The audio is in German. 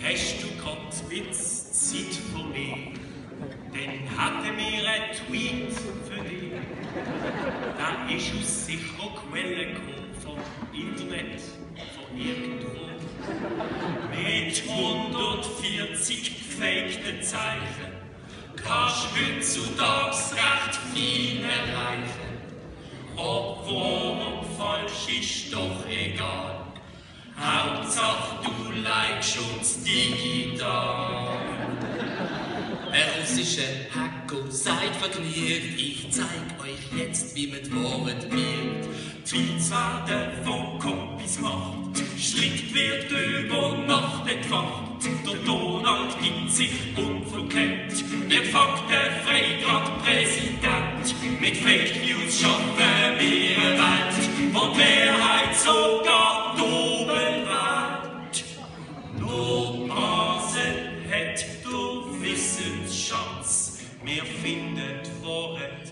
Hast du grad Witz Zeit für mich? Dann hatten wir einen Tweet für dich. Da ist aus sicherer Quelle gekommen, vom Internet, von irgendwo. Mit 140 gefakten Zeichen kannst du heutzutage recht viel erreichen. Ob wahr und falsch ist doch egal. Hauptsache du likest uns digital. Ein russischer Hacker seid vergnügt, ich zeig euch jetzt, wie man die Wahrheit biegt. Tweets werden von Copies gemacht, strikt wird über Nacht entfacht. Der Donald gibt sich unverkennt, wird faktenfrei grad Präsident. Mit Fake News schaffen wir eine Welt, wo die Mehrheit sogar oben wählt. Nur Basel hat der Wissensschatz, wir finden Worte